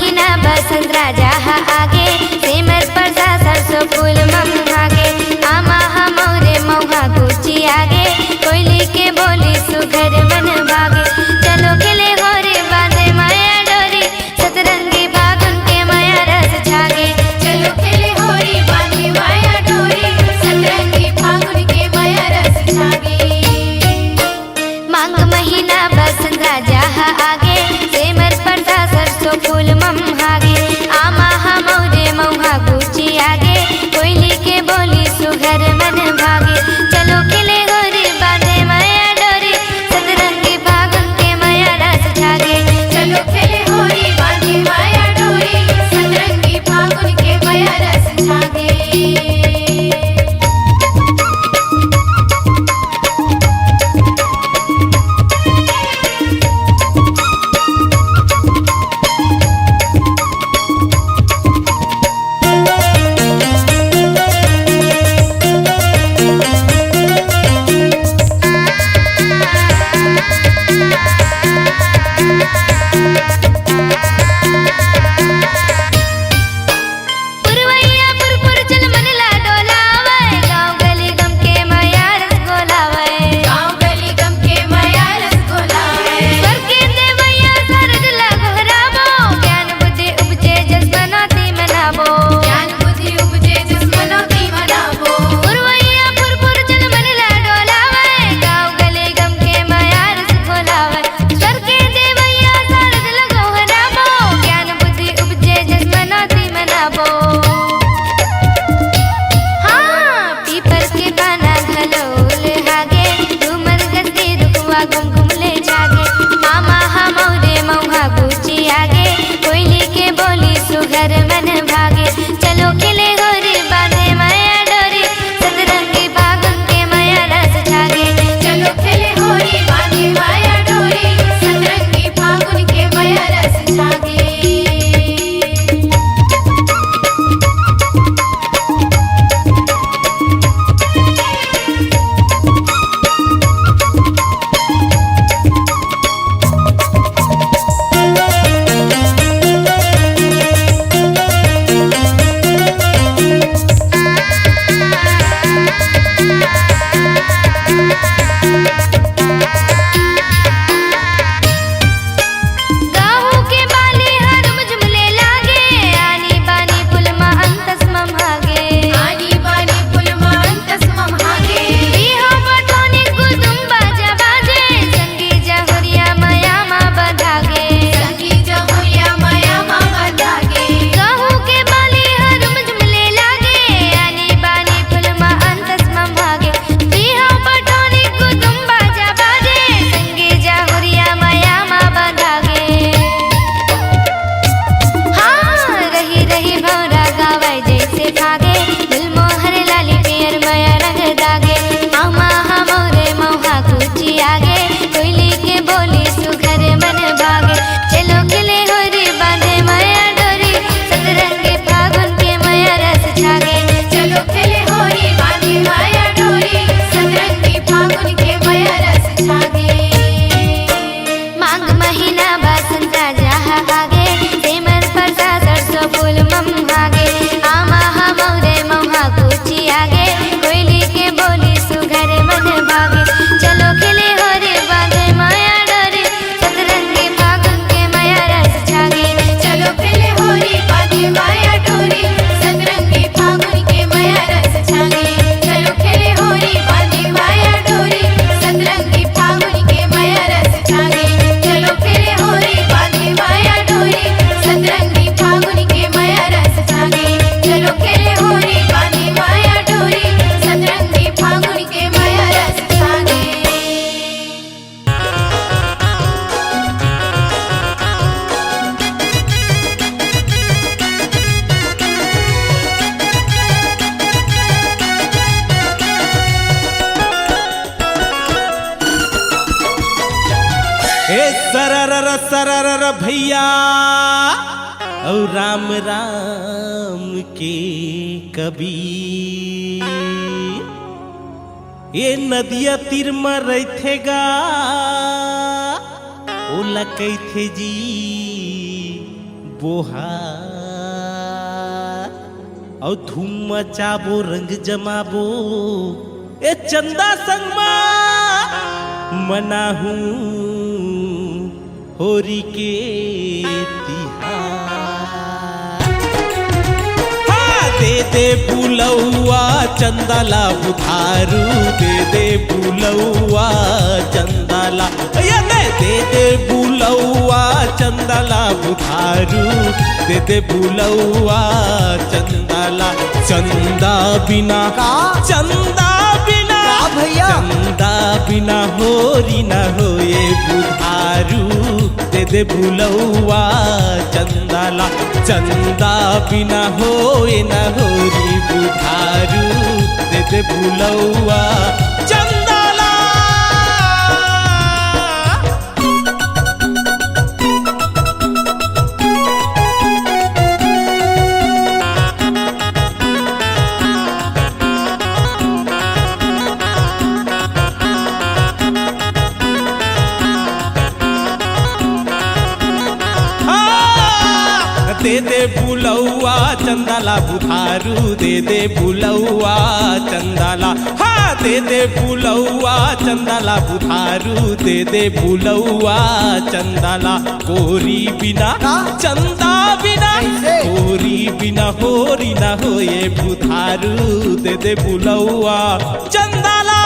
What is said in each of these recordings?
महीना बसंत राजा हा आगे, सेमर परसा सरसों फूल मम भागे। आमा हा मोरे मौहा गुची आगे, कोयली के बोली सुघर मन भागे। चलो खिले होरे बांधे माया डोरी, सतरंगी फागुन के माया रस छागे। चलो खेले होरी बांधी माया डोरी, सतरंगी फागुन के माया रस छागे। मांग महीना बसंत राजा हा आगे, सेमर परसा सरसों फूल मम भागे। आमा हा मोरे मौहा गुची आगे, कोयली के बोली सुघर मन भागे। चलो खिले होरी बांधे माया डोरी, सतरंगी फागुन के माया रस छागे। चलो खेले होरी बांधी माया डोरी, सतरंगी फागुन के माया रस छागे। पुरवैया पुरपुर चल मन ला डोलावे, गाँव गली गम के माया रस गोलावे। गाँव गली गम के माया रस गोलावे। स्वर के देवैया सरद लगहराबो, ज्ञान बुद्धि उपजे जस मनाती मनाबो। ज्ञान बुद्धि उपजे जिस मनोती मनाबो। पुरवैया पुरपुर चल मन ला डोलावे, गाँव गली गम के माया रस गोलावे। स्वर के देवैया सरद लगहराबो, ज्ञान बुद्धि उपजे जस मनाती मनाबो। हाँ पीपर के पाना घलोल हागे, झूमर गस्ती दुखवा घुम घुम ले जागे। आमा हा मोरे मौहा गुची आगे, कोयली के बोली सुघर मन भागे। चलो खिले होरी बांधे माया डोरी, सतरंगी फागुन के माया रस छागे। चलो खेले होरी बांधी माया डोरी, सतरंगी फागुन के माया रस छागे। गाहू के बाली हरम झुमले लागे, आनी बानी फुलमा अंतस मम भागे। आनी बानी फुलमा अंतस मम भागे। बिहा बटोनी कुदुम बाजा बाजे, संगी जहुरिया माया मा बधागे। संगी जहुरिया माया माँ बधागे। गाहू के बाली हरम झुमले लागे, आनी बानी फुलमा अंतस मम भागे। बिहा बटोनी कुदुम बाजा बाजे, संगी जहुरिया माया मा बधागे। हाँ रही रही भौरा गावे जैसे भागे, दिल मोहर लाली पियर माया रंग दागे। आमा हा मोरे मौहा कुची आगे, कोयली के बोली सुघर मन भागे। चलो खिले होरी बांधे माया डोरी, सतरंगी फागुन के माया रस छागे। चलो खेले होरी बांधी माया डोरी, सतरंगी फागुन के माया रस छागे। मांग महीना बसंत राजा हा आगे, सेमर परसा सरसों फूल मम भागे। आमा हा मोरे मौहा कुची आगे, कोयली के बोली सुघर मन भागे। चलो खिले होरी बांधे माया डोरी, सतरंगी फागुन के माया रस छागे। चलो खेले होरी बांधी माया डोरी, सतरंगी फागुन के माया रस छागे। चलो खेले होरी बांधी माया डोरी, सतरंगी फागुन के माया रस छागे। चलो खेले होरी बांधी माया डोरी, सतरंगी फागुन के माया रस छागे। चलो खेले होरी बांधी माया डोरी, सतरंगी फागुन के माया रस छागे। ए सरर भैया और राम राम के कबीर। ये नदिया तीर में रहते गा ओला कहते जी बोहार और धूम मचाबो रंग जमाबो ए चंदा संगमा मनाहू होरी के तिहार। हाँ, दे दे बुलौआ चंदाला बुधारू दे दे बुलौआ चंदाला दे दे बुलौआ चंदाला बुधारू दे दे बुलौआ चंदाला चंदा बिना चंदा बिना भैया चंदा बिना होरी न होए बुधारू दे दे बुलौआ चंदाला चंदा बिना होए न होरी बुधारू दे दे बुलौआ चंदाला। दे दे बुलौआ चंदाला बुधारू दे दे बुलौआ चंदाला। हाँ, दे दे बुलौआ चंदाला बुधारू दे दे बुलौआ चंदाला। कोरी बिना चंदा बिना कोरी बिना होरी ना होए बुधारू दे दे बुलौआ चंदाला।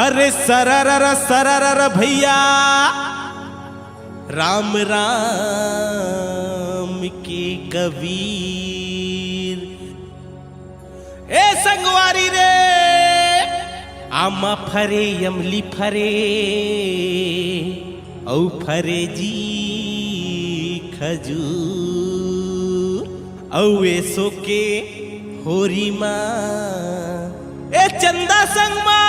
अरे सरर भैया राम राम के कबीर ए संगवारी रे आमा फरे यमली फरे औ फरे जी खजूर औ ऐसो के होरी माँ ए चंदा संगमा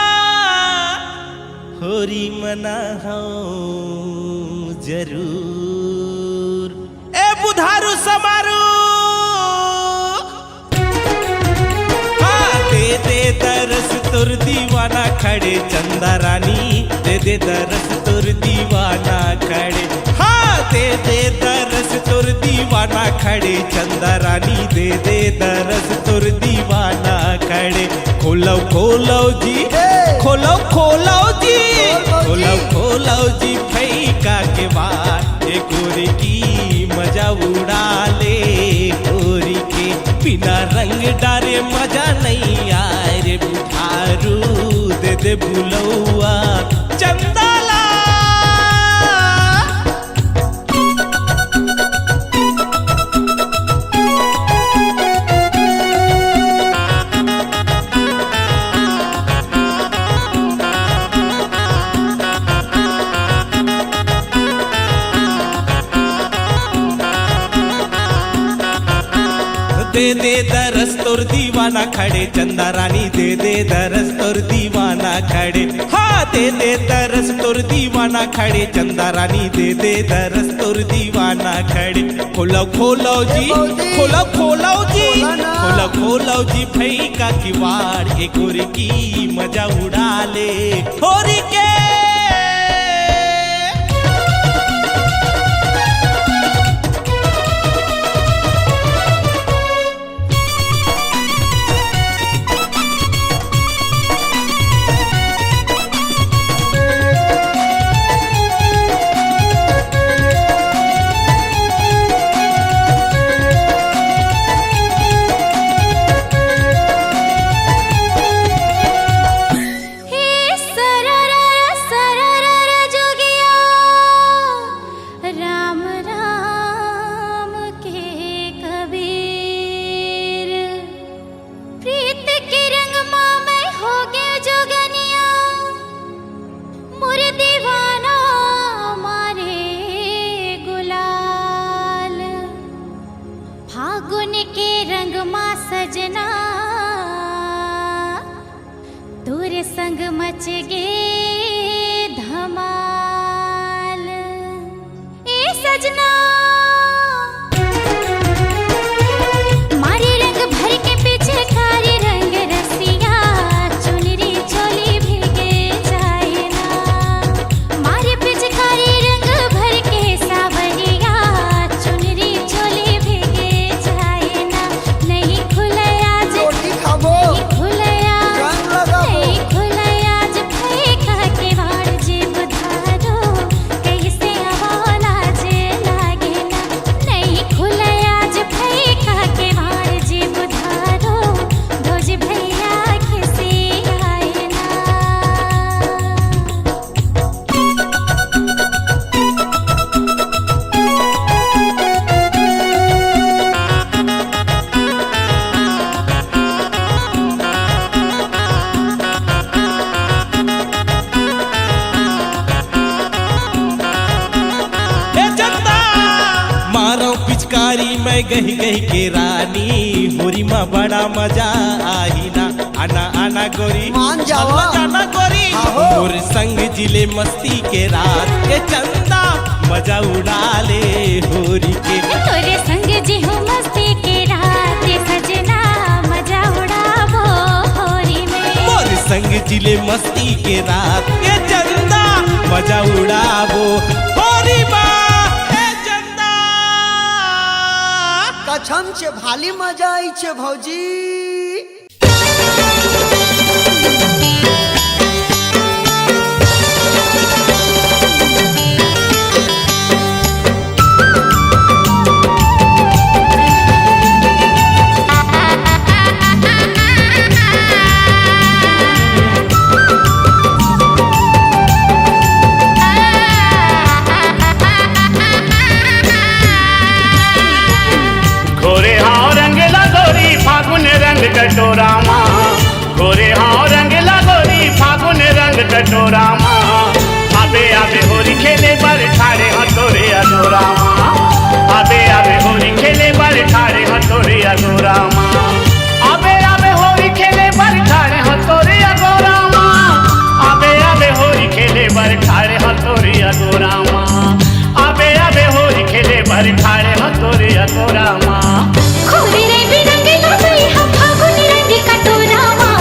होरी मना हो जरूर ए बुधारू समारू। हाँ, दे दे दरस तुर दीवाना खड़े चंदा रानी दे दे दरस तुर दीवाना खड़े। हाँ, दे दे दरस तुर दीवाना खड़े चंदा रानी दे दे दरस तुर दीवाना खड़े। खोलो खोलो जी खोलो खोलो जी खोलो खोलो जी फैका के बाद ए गोरी की मजा उड़ा ले गोरी के बिना रंग डारे मजा नहीं आए रे बुधारू दे दे बुलौआ चंदाला। दे दे दरस तोर दीवाना खड़े चंदा रानी दे दे दरस तोर दीवाना खड़े हाँ दे दे दरस तोर दीवाना खड़े चंदा रानी दे दे दरस तोर दीवाना खड़े खोलो खोलो जी खोलो खोलो जी खोलो खोलो जी भई का किवाड़ ए गोरी की मजा उड़ा ले होरी के सजना तोरे संग मच गे धमाल ए सजना मारे रंग भर के पीछे खारी रंग रसिया चुनरी चोली भीगे जाए ना मारे पीछे खारी रंग भर के सावरिया चुनरी चोली भीगे जाए ना नहीं खुले आज नहीं खुले आज फेंका के वाड़ जे बुधारो कैसे आवाला जे लागे ना नहीं खुले आज फेंका के वाड़ जे बुधारो भोज भैया खिसे आए ना ए चंदा मारो पिचकारी मैं गही गही के रानी होरी माँ बड़ा मजा आई ना आना आना गोरी मान जावा। जाना गोरी आहो। मोर संग जिले मस्ती के रात के चंदा मजा उड़ा ले होरी के तोरे संग जी हो मस्ती के रात सजना मजा उड़ावो होरी में मोर संग जिले मस्ती के रात के चंदा मजा उड़ावो होरी माँ ए चंदा कछम छे भाली मजा आई छे भौजी गोरे हाँ रंग लगोरी फागुन रंग कटोरा माँ गोरे हाँ रंग लगोरी फागुन रंग कटोरा माँ आबे आबे होरी खेले बर ठाड़े हथोरे अधोरा माँ आबे आबे होरी खेले बर ठाड़े हथोरे अधोरा माँ आबे आबे होरी खेले बर ठाड़े हथोरे अधोरा माँ आबे आबे होरी खेले बर ठाड़े हथोरे अधोरा माँ आबे आबे होरी खेले बर ठाड़े हथोरे अधोरा माँ खोरी रे बिरंग लगई हम फागुन रंग कटोरा माँ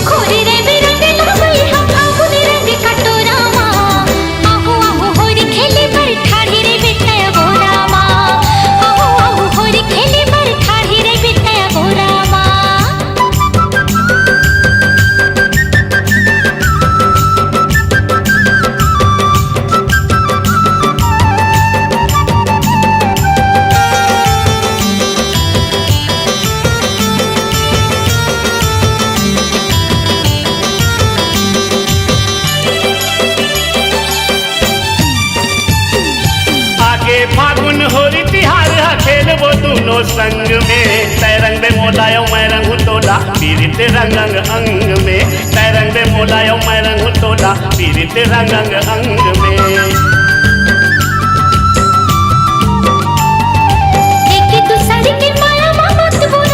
खोरी रे बिरंग लगई हम फागुन रंग कटोरा माँ आहू आहू होरी खेले बर ठाड़ी रे बिटया गोरा माँ आहू आहू होरी खेले बर ठाड़ी रे बिटया गोरा माँ आगे फागुन होरी तिहार हा खेलबो दोनों संग में तै रंग में मोलायो मैं रंग तोला पीरित रंग अंग अंग में तै रंग में मोलायो मैं रंग तोला पीरित रंग अंग अंग में एक दूसरे के माया मत बोल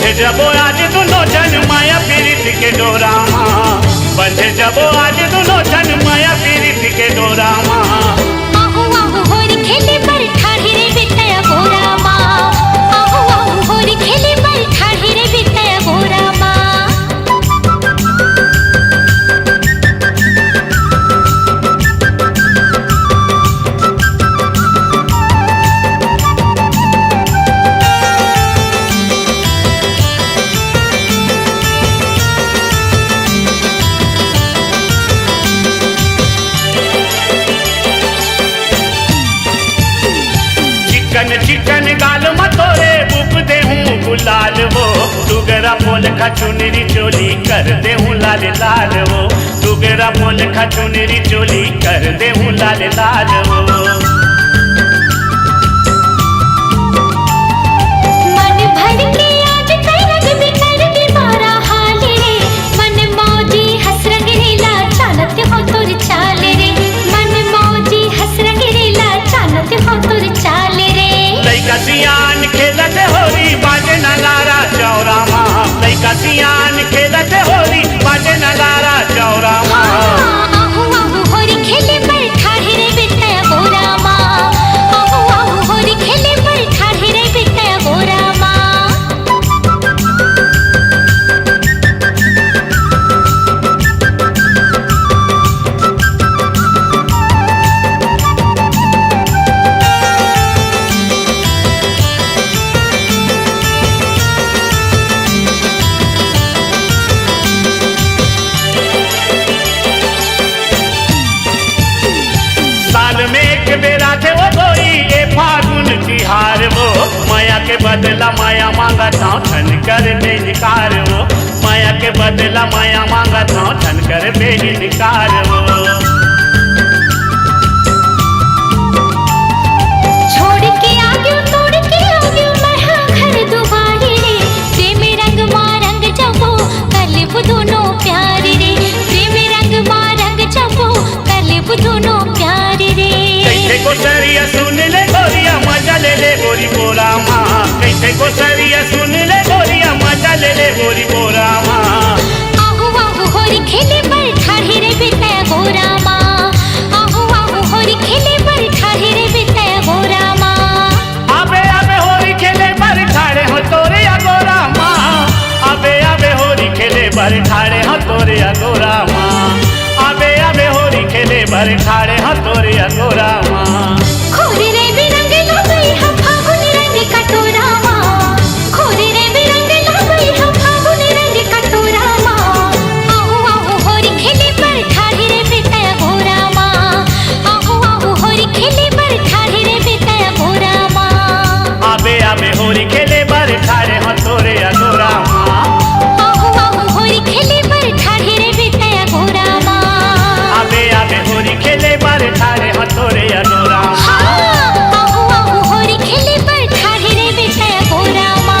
बंधे जबो आज दोनों जन माया पीरित के डोरा माँ बंधे जबो आज दोनों जन माया पीरित के डोरा माँ आहू आहू होरी खेले पर ठाढ़ी रे बितया गोरा माँ आहू आहू होरी खेले पर ठाढ़ी रे बितया गोरा माँ चिकन गाल मतोरे बुक दे हूँ गुलाल वो टुगरा बोल खा चुनरी चोली कर दे हूँ लाल लाल वो टुगरा बोल खा चुनरी चोली कर दे हूँ लाल लाल वो मन भर के आज करग बिकर दे मारा हाल रे मन मौजी हंस रंगीला चालत हो तुर चाल रे मन मौजी हंस रंगीला चालत हो तुर चाल रे लइका सियान खेलत होरी बाजे न लारा चौरा माँ लइका सियान खेलत होरी बाजे न लारा चौरा माँ आहू आहू होरी खेले पर ठाढ़ी रे बितया गोरा माँ आहू आहू होरी खेले पर ठाढ़ी रे बितया गोरा माँ साल में एक बेरा थे वो कोई ये फागुन तिहार वो माया के बदला माया मांगा था ठन कर बेनिकार वो माया के बदला माया मांगा था ठन कर बेनिकार वो छोड़ के आगे तोड़ के आगे मैं हाँ घर दुबारी रे प्रेम रंग माँ रंग जबो कलिब दोनों प्यारी रे प्रेम रंग माँ रंग जबो कलिब दोनों प्यारी रे कैसे को सरिया सुन ले गोरिया मजा ले ले गोरी बोरा माँ कैसे को सरिया सुन ले गोरिया मजा ले ले गोरी बोरा माँ आहू आहू होरी खेले पर ठाढ़ी रे बितया गोरा माँ आहू आहू होरी खेले पर ठाढ़ी रे बितया गोरा माँ आबे आबे होरी खेले बर ठाड़े हो तोरे अगोरा माँ आबे आबे होरी खेले बर ठाड़े हो तोरे अगोरा माँ आबे आबे होरी खेले बर ठाड़े हो तोरे अगोरा माँ खोरी रे बिरंग लगई हम फागुन रंग कटोरा माँ खोरी रे बिरंग लगई हम फागुन रंग कटोरा माँ आहू आहू होरी खेले पर ठाढ़ी रे बितया गोरा माँ आहू आहू होरी खेले पर ठाढ़ी रे बितया गोरा माँ आबे आबे होरी खेले बर ठाड़े हो तोरे अगोरा माँ आहू आहू होरी खेले पर ठाढ़ी रे बितया गोरा माँ आबे आबे होरी खेले बर ठाड़े हो तोरे अगोरा माँ आहू आहू होरी खेले पर ठाढ़ी रे बितया गोरा माँ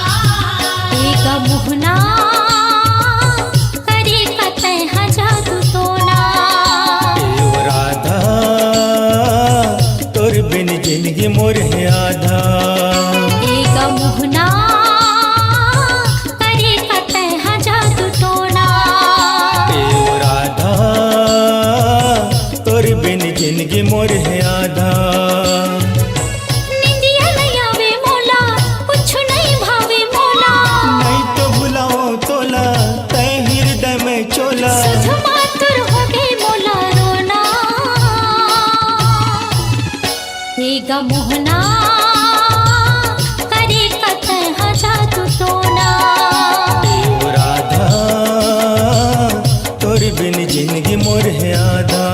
एका मुहना करे कतई जादू टोना राधा तोर बिन जिंदगी मोर है आधा एका मुहना करे कतई जादू टोना राधा तोर बिन जिंदगी मोर है आधा निंदिया नहीं आवे मोला कुछ नहीं भावे मोला नहीं तो भुलाओ तोला तय हृदय में चोला सुध मातुर हो गई मोला रोना एका मुहना करे कतई जादू टोना राधा तोर बिन जिंदगी मोर है आधा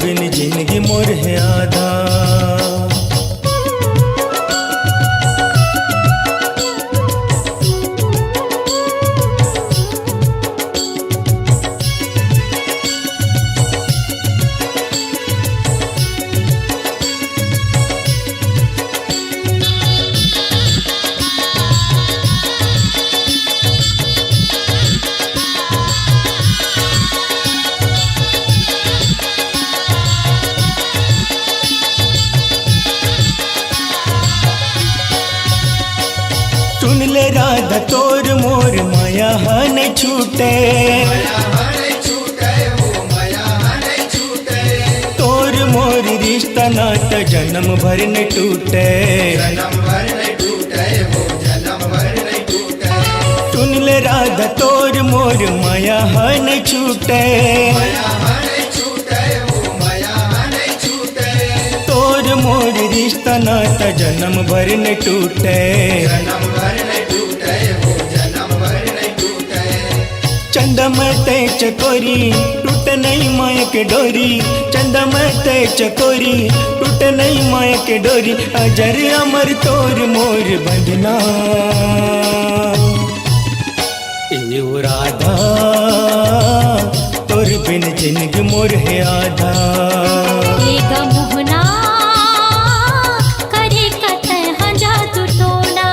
बिन जिंदगी मोर है आधा। सुन ले राधा तोर मोर माया न छूटे, तोर मोर रिश्ता नाता जन्म भर न टूटे। सुन ले राधा तोर मोर माया न छूटे, तोर मोर रिश्ता नाता जन्म भर न टूटे। चंदा मते चकोरी टूट नहीं माया के डोरी, चंदा मते चकोरी टूट नहीं माया के डोरी। अजर अमर तोर मोर बंधना ए ओ राधा, तोर बिन जिंदगी मोर है आधा। मोहना करे कतः जादू टोना,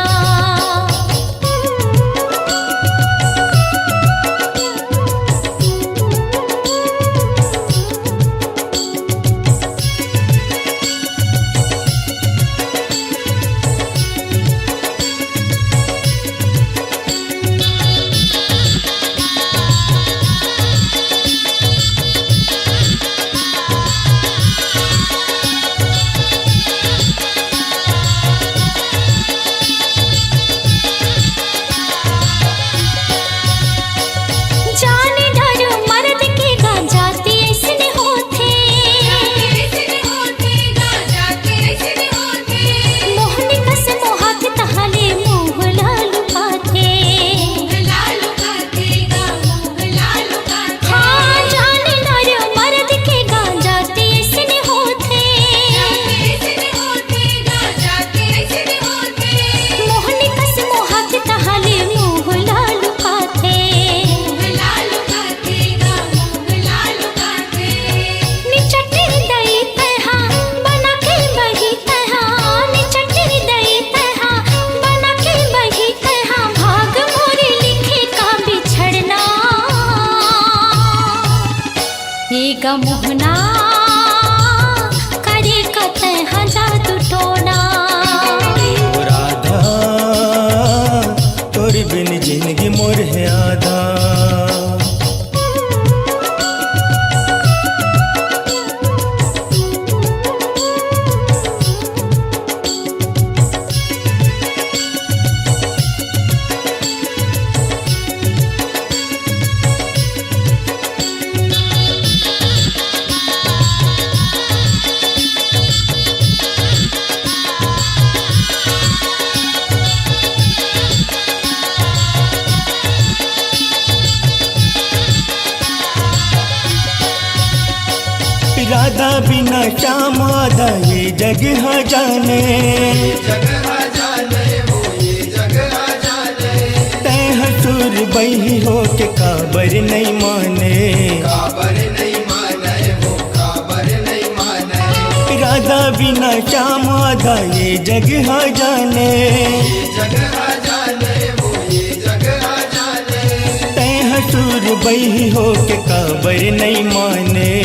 मोहना करे कतः जादू टोना। राधा तोर बिन जिंदगी मोर है आधा। राधा बिना श्याम आधा ये जग जाने, तै हसुर बही हो के काबर नहीं माने। राधा बिना श्याम आधा ये जग जाने, तै हसुर बही हो के काबर नहीं माने।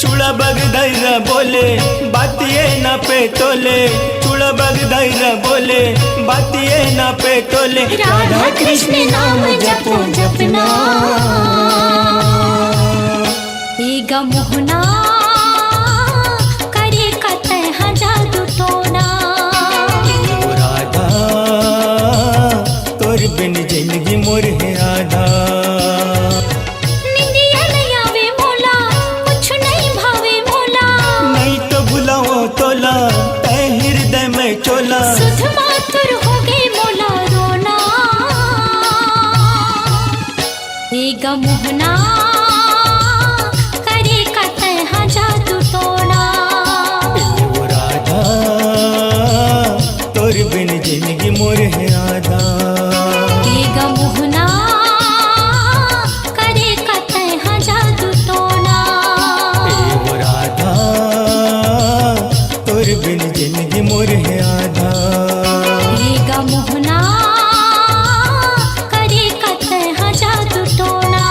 चूड़ा बग धैर्य बोले बात ये ना पे तोले, चूड़ा बग धैर्य बोले बात ये ना पे तोले। राधा कृष्ण नाम जपो जपना, एगा मोहना करे कतः जादू टोना। राधा तोर बिन जिंदगी मोर है आधा। तोला तै हृदय में चोला, सुध मातुर हो गई मोला रोना। ग मोहना करे कतः जादू टोना वो राधा तोर बिन जिंदगी मोर है आधा ग मोहना करे कतः जादू टोना वो राधा तोर बिन जिंदगी मोर है आधा ग मोहना करे कतः जादू टोना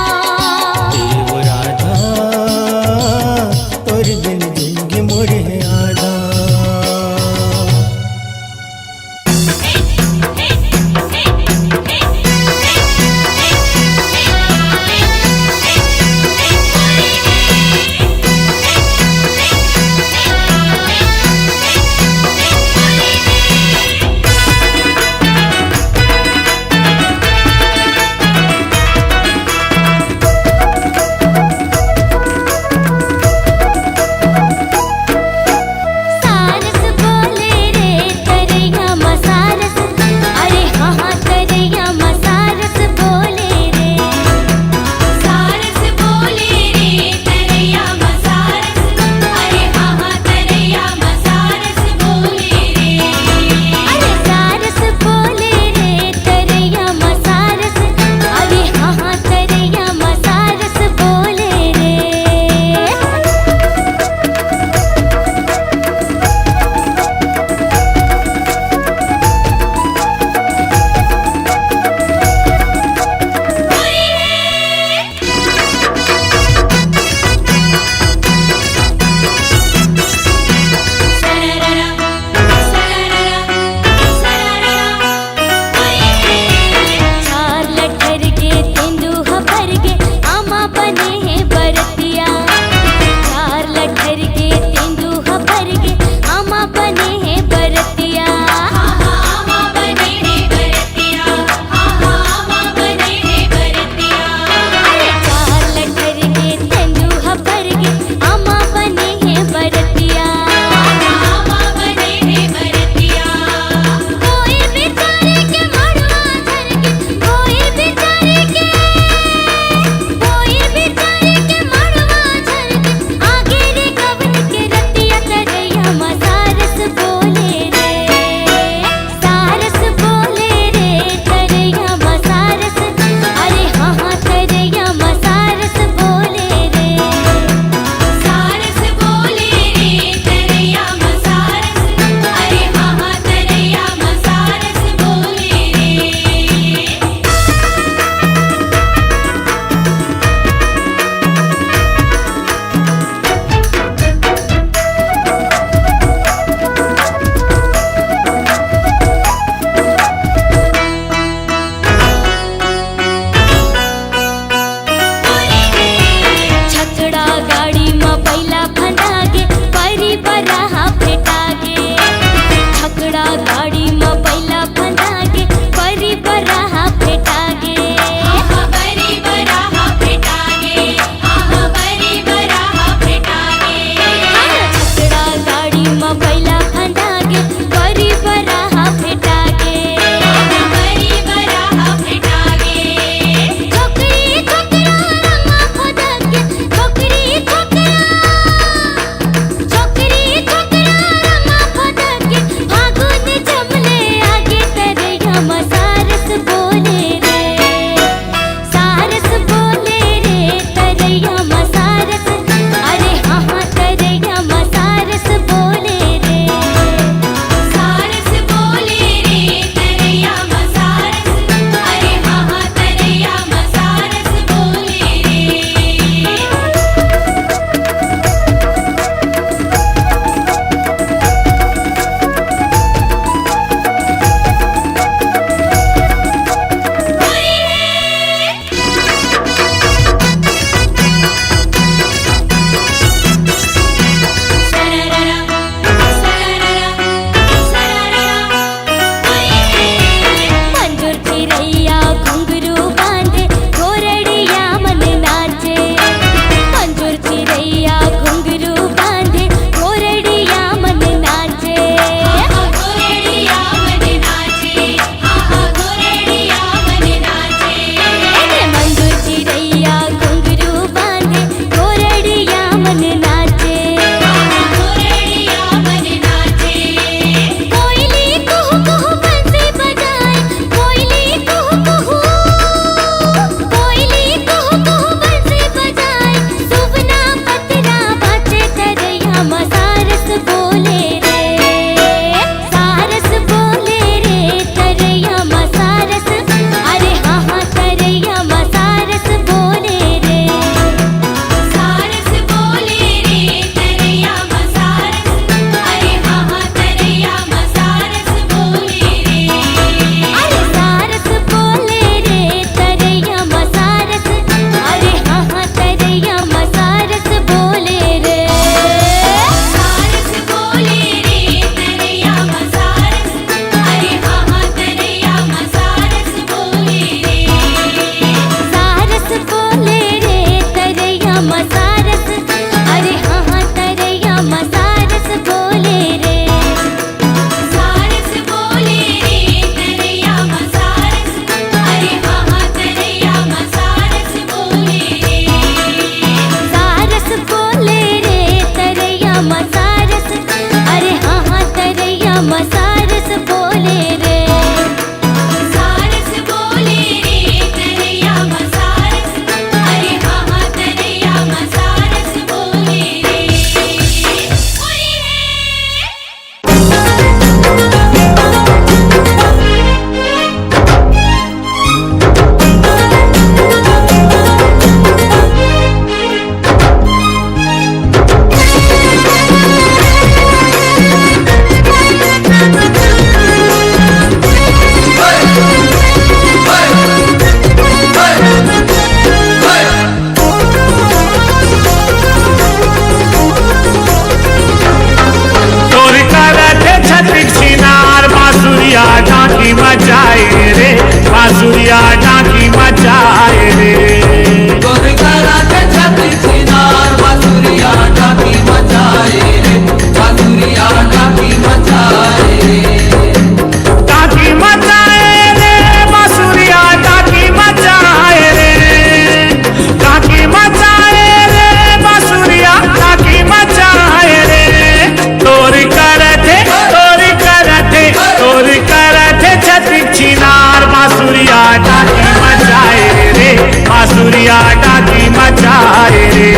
बांसुरिया डाकी मचाए रे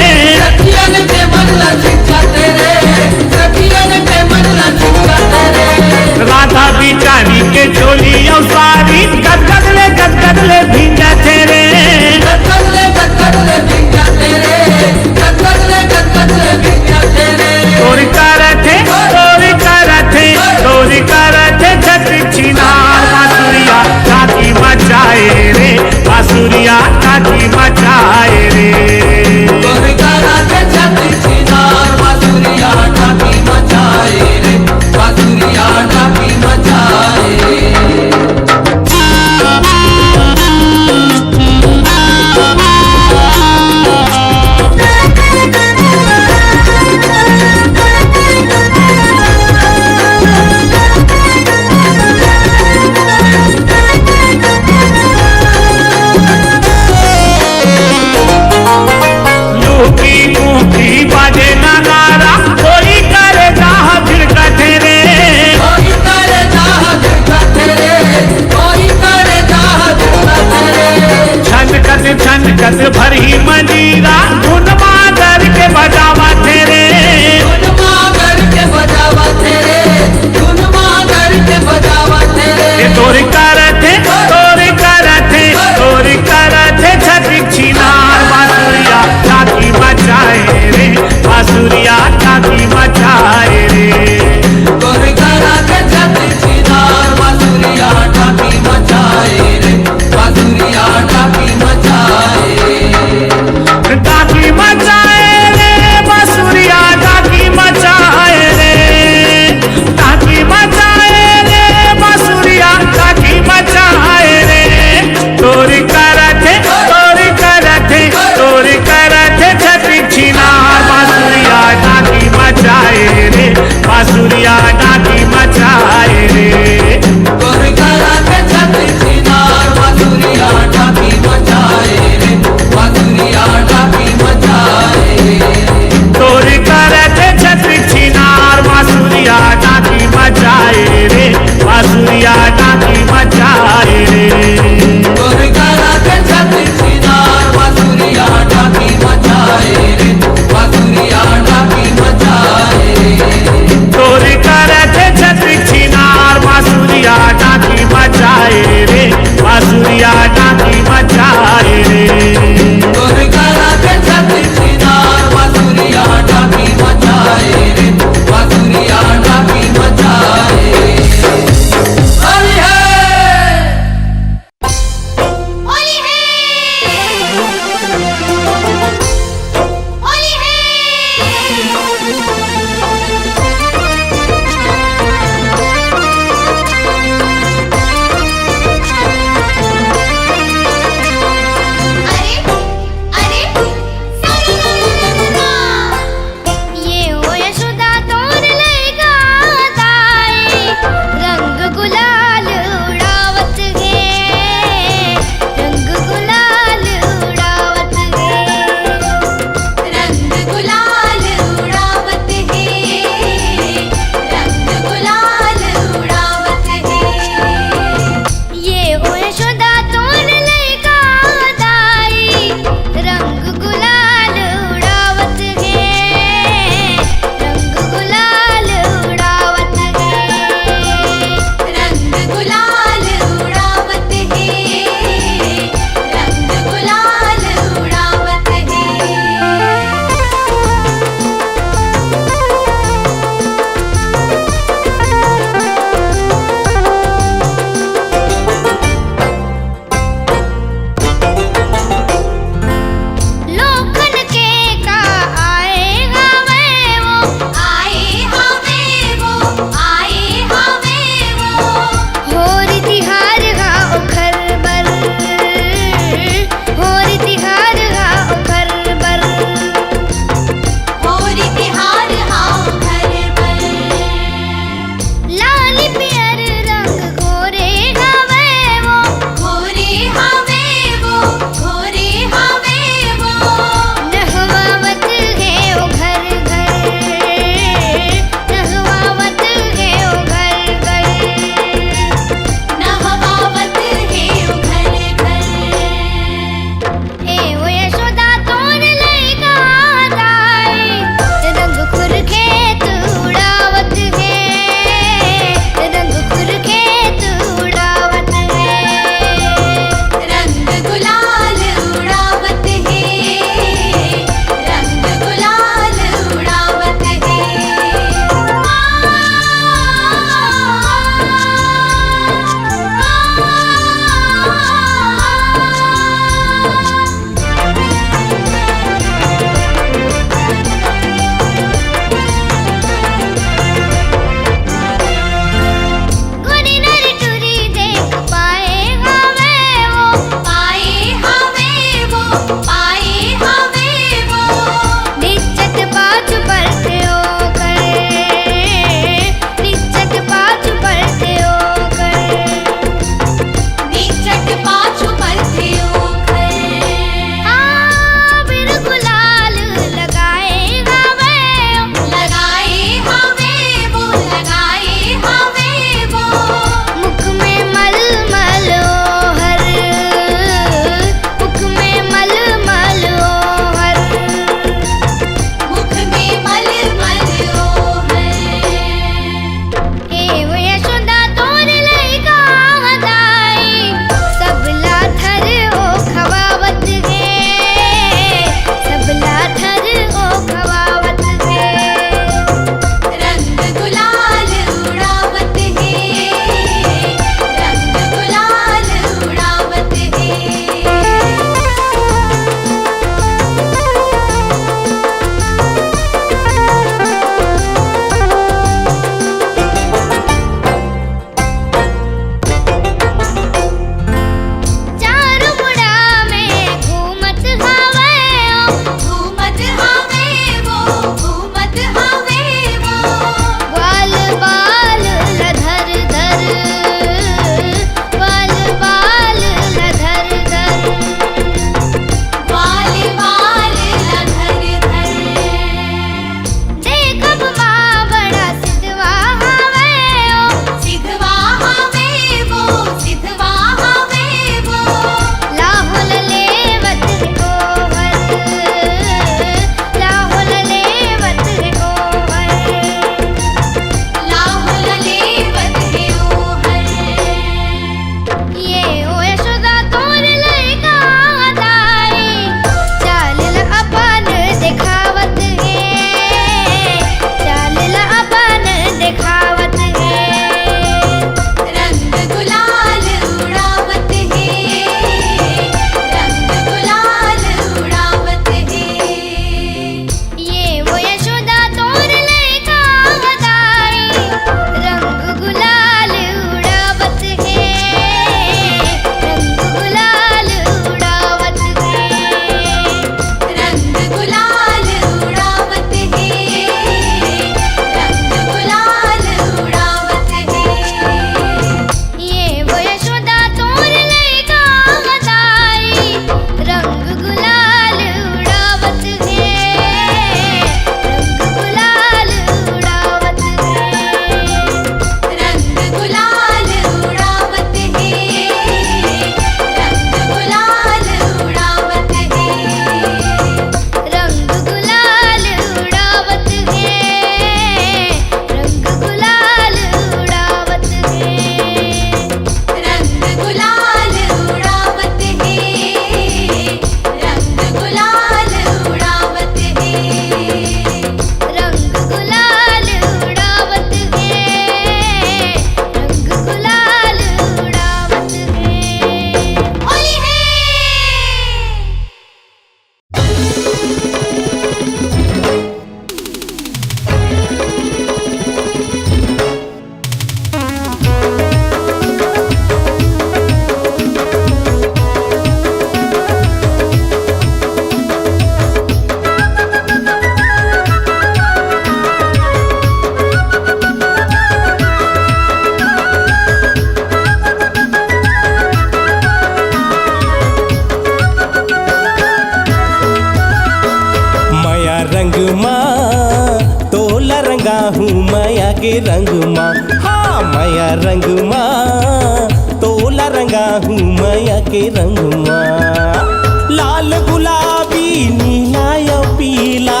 हूँ माया के रंग माँ। हाँ माया रंग माँ तोला रंगा हूँ माया के रंग माँ। लाल गुलाबी नीला या पीला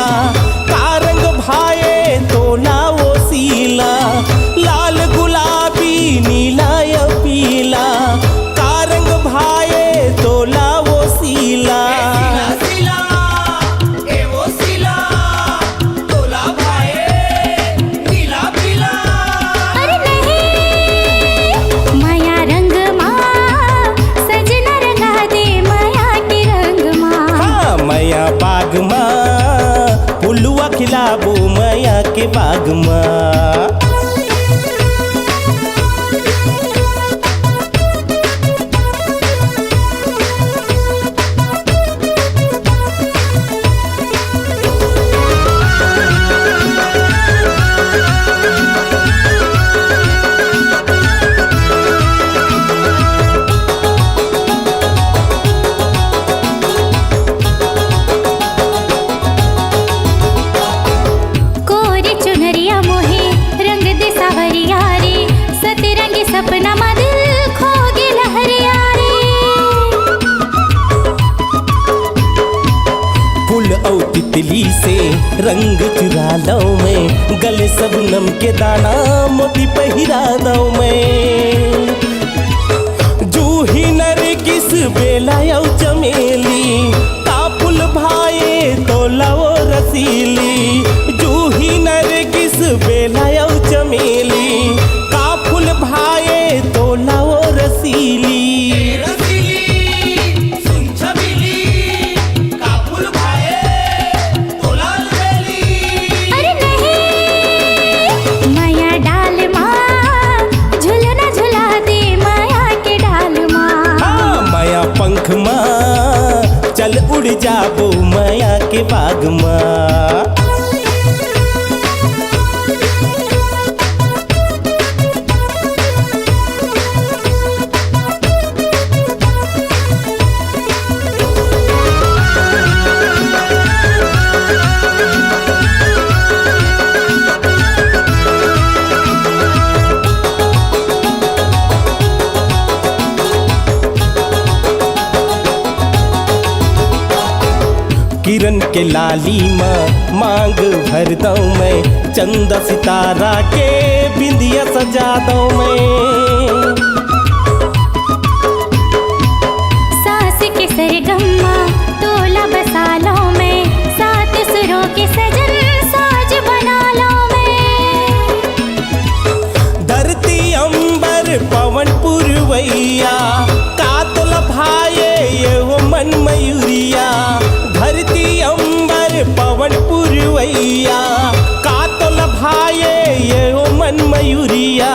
का रंग भाए तोला वो सीला। लाल गुलाबी नीला या पीला का रंग भाए तोला वो सीला। अरे नहीं माया रंग माँ सजना रंगा दे माया के रंग माँ। हाँ माया बाग माँ फुलुआ खिलाबो माया के बाग माँ। कोरी चुनरिया मोहे रंग दे सावरिया रे सतरंगी सपना मा दिल खो गे लहरिया रे। फूल औ तितली से रंग चुरा लो मैं। गले सबनम के दाना मोती पहिरा दो मैं। जूही नरगिस बेला औ चमेली का फूल भाए तोला वो रसीली। जूही नरगिस बेला औ चमेली का फूल भाए तोला वो रसीली। अरे नहीं माया डाल माँ झुलना झुला दे माया के डाल माँ। हाँ माया पंख माँ चल उड़ जाबो माया के बाग माँ। किरण के लाली माँ मांग भर दो मैं। चंदा सितारा के बिंदिया सजा दो मैं। सास के सरगम्मा तोला बसा लो मैं। सात सुरों के सजन साज बना लो मैं। धरती अंबर पवन पुरवैया कातल भाए ये वो मन मयूरिया। धरती अंबर पवन पुरवैया कातल भाए ये वो मन मयूरिया।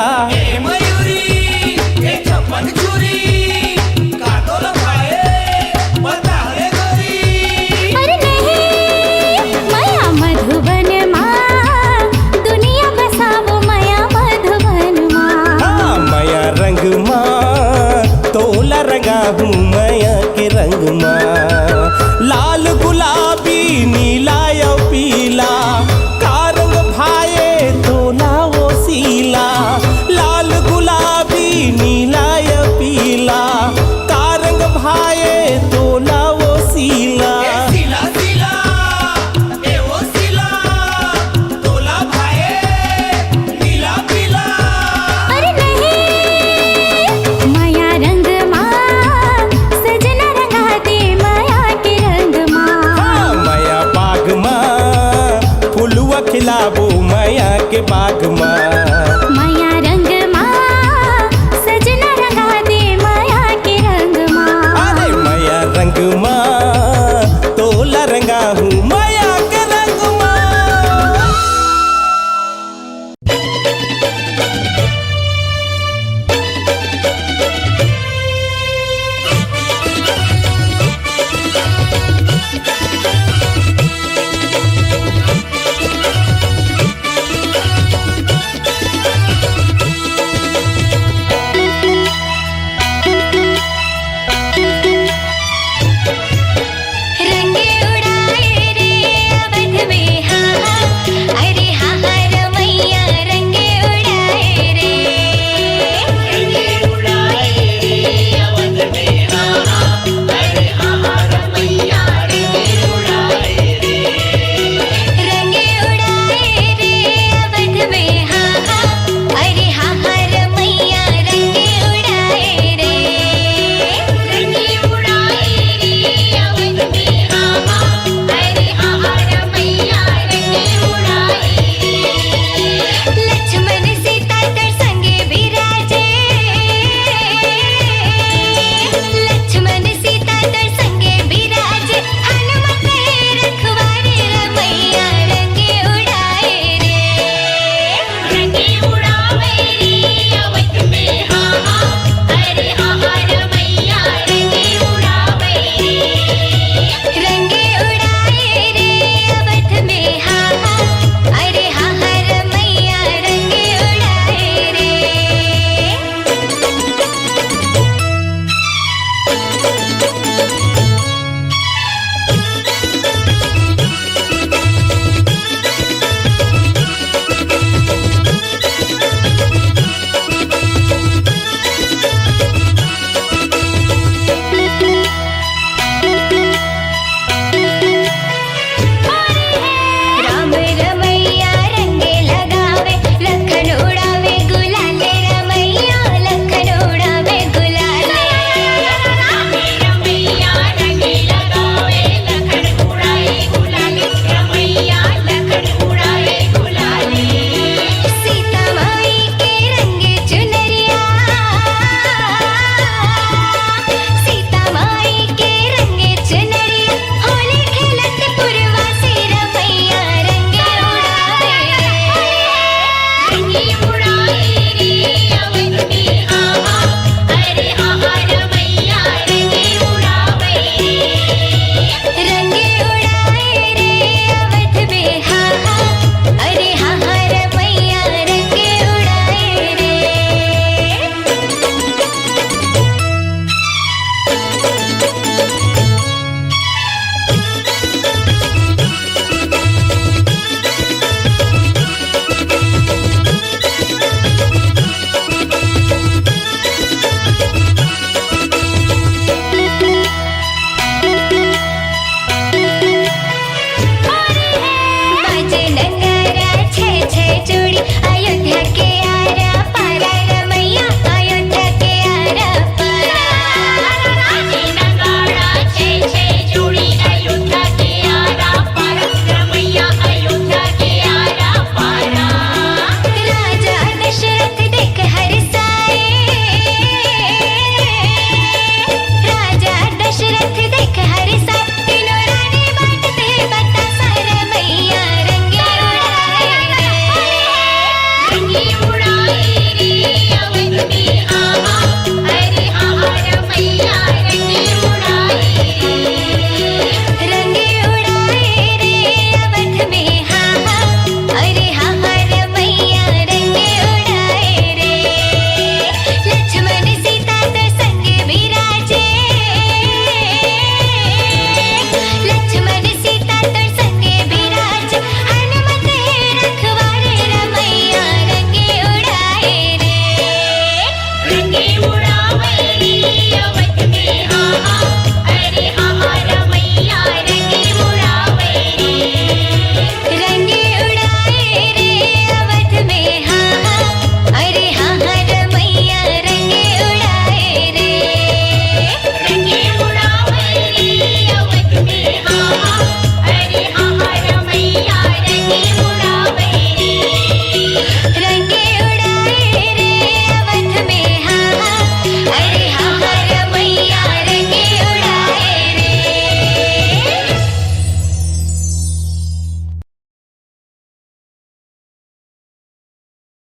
अरे नहीं माया मधुबन माँ दुनिया बसावो माया मधुबन माँ। हाँ माया रंग माँ तोला रंगा हूँ माया के रंग माँ। लाल गुलाबी नीला या पीला का रंग भाए तोला वो सीला। लाल गुलाबी नीला या पीला का रंग भाए तोला वो सीला। अरे नहीं माया रंग माँ सजना रंगा दे माया के रंग माँ। हाँ माया बाग माँ फुलुआ खिलाबो माया के बाग माँ।